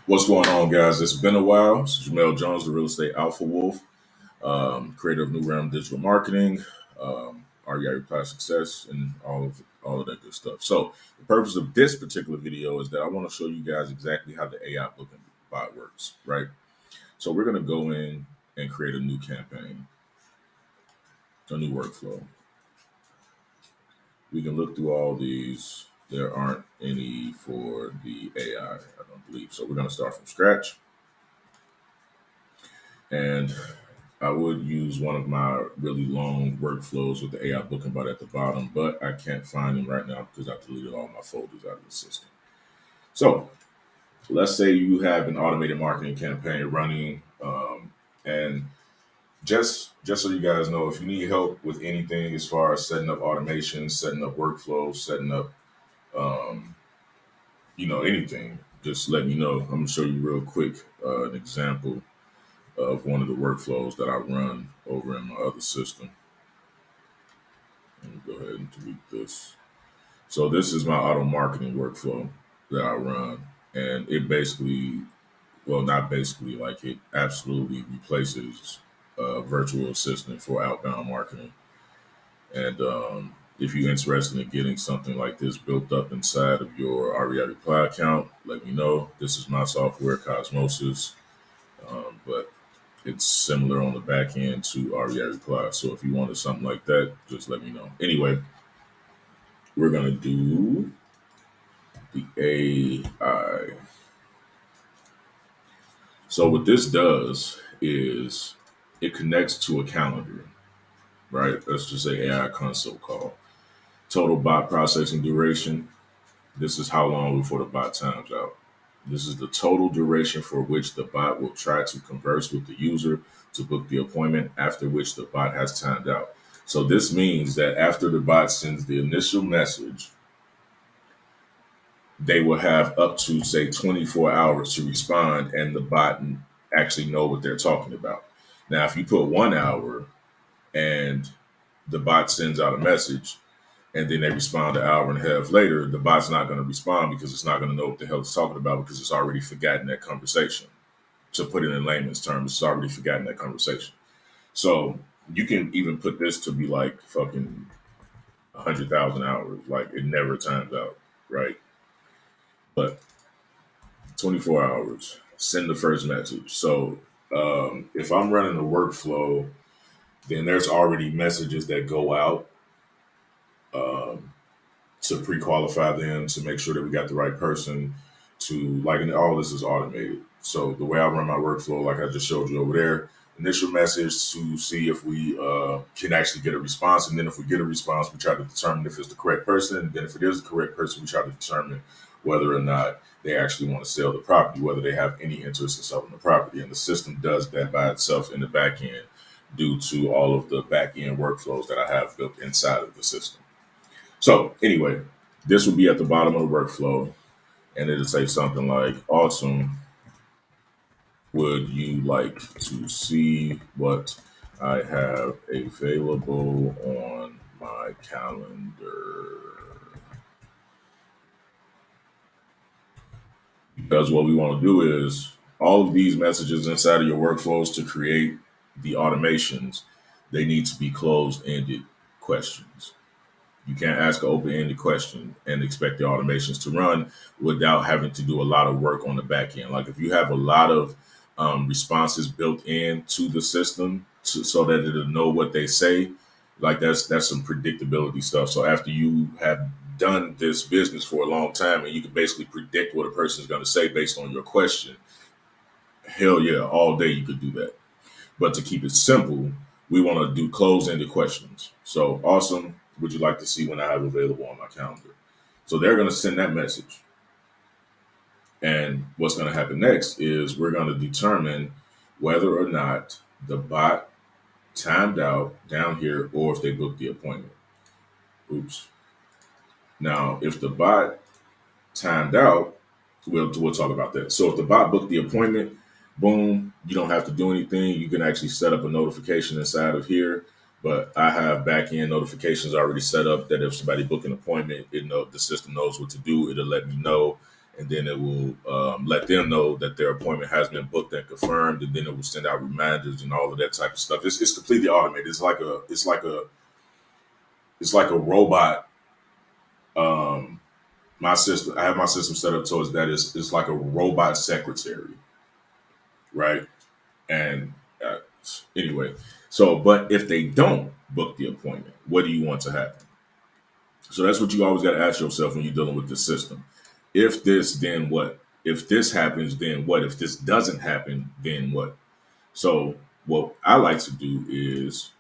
What's going on, guys? It's been a while. This is Mel Jones, the real estate alpha wolf, creator of New Realm Digital Marketing, 𝗬𝗵𝘄𝗧 Success, and all of that good stuff. So the purpose of this particular video is that I want to show you guys exactly how the AI booking bot works, right? So we're going to go in and create a new campaign, a new workflow. We can look through all these. There aren't any for the AI, I don't believe. So we're going to start from scratch. And I would use one of my really long workflows with the AI booking bot at the bottom, but I can't find them right now because I deleted all my folders out of the system. So let's say you have an automated marketing campaign running, and just so you guys know, if you need help with anything as far as setting up automation, setting up workflows, setting up, anything, just let me know. I'm gonna show you real quick an example of one of the workflows that I run over in my other system. Let me go ahead and delete this. So this is my auto marketing workflow that I run, and it basically, well, not basically, like it absolutely replaces a virtual assistant for outbound marketing. And if you're interested in getting something like this built up inside of your REI reply account, let me know. This is my software, 𝗏𝐽𝐺𝐬, but it's similar on the back end to REI reply. So if you wanted something like that, just let me know. Anyway, we're going to do the AI. So what this does is it connects to a calendar, right? Let's just say AI console call. Total bot processing duration. This is how long before the bot times out. This is the total duration for which the bot will try to converse with the user to book the appointment, after which the bot has timed out. So this means that after the bot sends the initial message, they will have up to, say, 24 hours to respond and the bot actually know what they're talking about. Now, if you put 1 hour and the bot sends out a message and then they respond an hour and a half later, the bot's not going to respond because it's not going to know what the hell it's talking about because it's already forgotten that conversation. To put it in layman's terms, it's already forgotten that conversation. So you can even put this to be like fucking 100,000 hours. Like it never times out, right? But 24 hours, send the first message. So if I'm running a workflow, then there's already messages that go out to pre-qualify them, to make sure that we got the right person to, like, and all this is automated. So the way I run my workflow, like I just showed you over there, initial message to see if we can actually get a response. And then if we get a response, we try to determine if it's the correct person. And then if it is the correct person, we try to determine whether or not they actually want to sell the property, whether they have any interest in selling the property. And the system does that by itself in the back end due to all of the back end workflows that I have built inside of the system. So anyway, this will be at the bottom of the workflow, and it'll say something like, awesome, would you like to see what I have available on my calendar? Because what we want to do is all of these messages inside of your workflows to create the automations, they need to be closed-ended questions. You can't ask an open-ended question and expect the automations to run without having to do a lot of work on the back end. Like if you have a lot of responses built into the system so that it'll know what they say, like that's some predictability stuff. So after you have done this business for a long time and you can basically predict what a person is going to say based on your question, hell yeah, all day you could do that. But to keep it simple, we want to do closed-ended questions. So awesome. Would you like to see when I have available on my calendar? So they're going to send that message. And what's going to happen next is we're going to determine whether or not the bot timed out down here or if they booked the appointment. Oops. Now, if the bot timed out, we'll talk about that. So if the bot booked the appointment, boom, you don't have to do anything. You can actually set up a notification inside of here. But I have back-end notifications already set up that if somebody book an appointment, the system knows what to do. It'll let me know. and then it will let them know that their appointment has been booked and confirmed, and then it will send out reminders and all of that type of stuff. It's completely automated. It's like a robot. Um, I have my system set up towards that. It's like a robot secretary, right? And uh, anyway, so but if they don't book the appointment, what do you want to happen? So that's what you always got to ask yourself when you're dealing with the system. If this, then what? If this happens, then what? If this doesn't happen, then what? So what I like to do is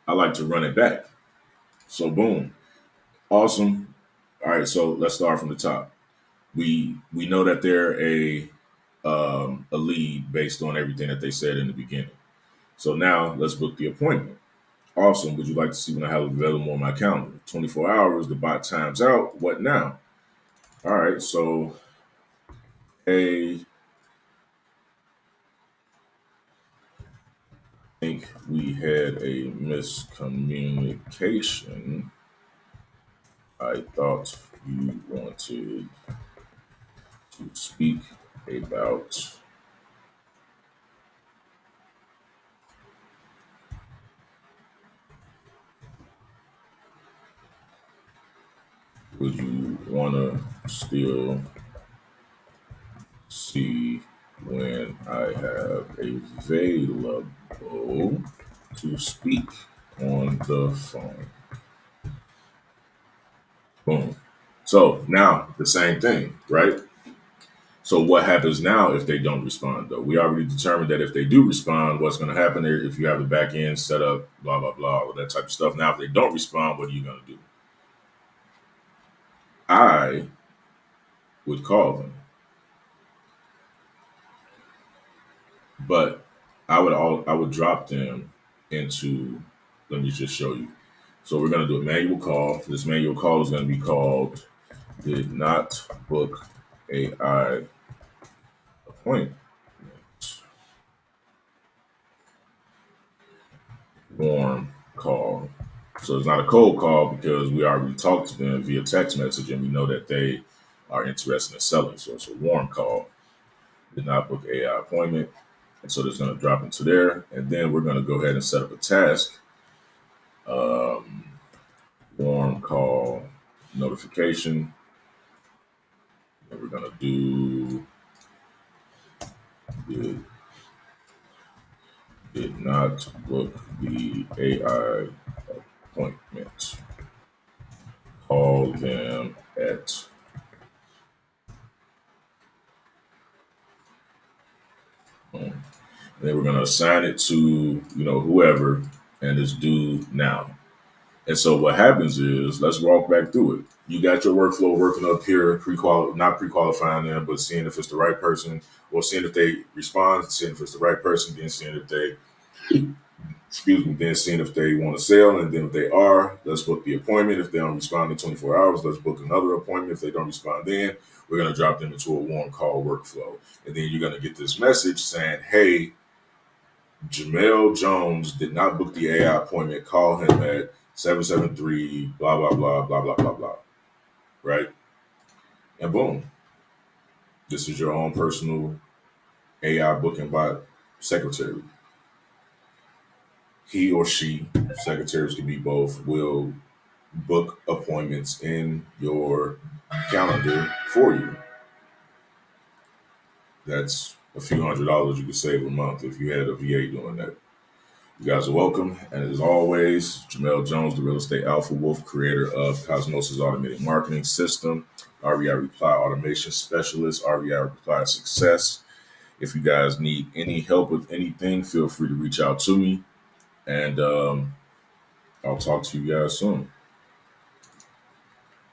I like to run it back. So boom, awesome. All right, so let's start from the top. We know that they're a lead based on everything that they said in the beginning. So now let's book the appointment. Awesome. Would you like to see when I have it available on my calendar? 24 hours, the bot times out. What now? All right, so I think we had a miscommunication. I thought you wanted to speak about. Would you want to still see when I have available to speak on the phone? Boom. So now the same thing, right? So what happens now if they don't respond though? We already determined that if they do respond, what's going to happen there if you have the back end set up, blah, blah, blah, all that type of stuff. Now, if they don't respond, what are you going to do? I would call them, but I would drop them into, let me just show you. So we're going to do a manual call. This manual call is going to be called did not book AI appointment warm call. So it's not a cold call because we already talked to them via text message and we know that they are interested in selling. So it's a warm call. Did not book AI appointment. And so it's going to drop into there. And then we're going to go ahead and set up a task. Warm call notification. And we're going to do did not book the AI appointment. Call them at and then we're going to assign it to whoever, and it's due now. And so what happens is, let's walk back through it. You got your workflow working up here, not pre-qualifying them, but seeing if it's the right person, or seeing if they respond, seeing if it's the right person, then seeing if they, then seeing if they want to sell, and then if they are, let's book the appointment. If they don't respond in 24 hours, let's book another appointment. If they don't respond, then we're going to drop them into a warm call workflow, and then you're going to get this message saying, "Hey, Mel Jones did not book the AI appointment. Call him at 773 blah blah blah blah blah blah blah." Right? And boom, this is your own personal AI booking bot secretary. He or she, secretaries can be both, will book appointments in your calendar for you. That's a few $100s you could save a month if you had a VA doing that. You guys are welcome. And as always, Mel Jones, the real estate alpha wolf, creator of Cosmosis Automated Marketing System, REI Reply Automation Specialist, REI Reply Success. If you guys need any help with anything, feel free to reach out to me. And I'll talk to you guys soon.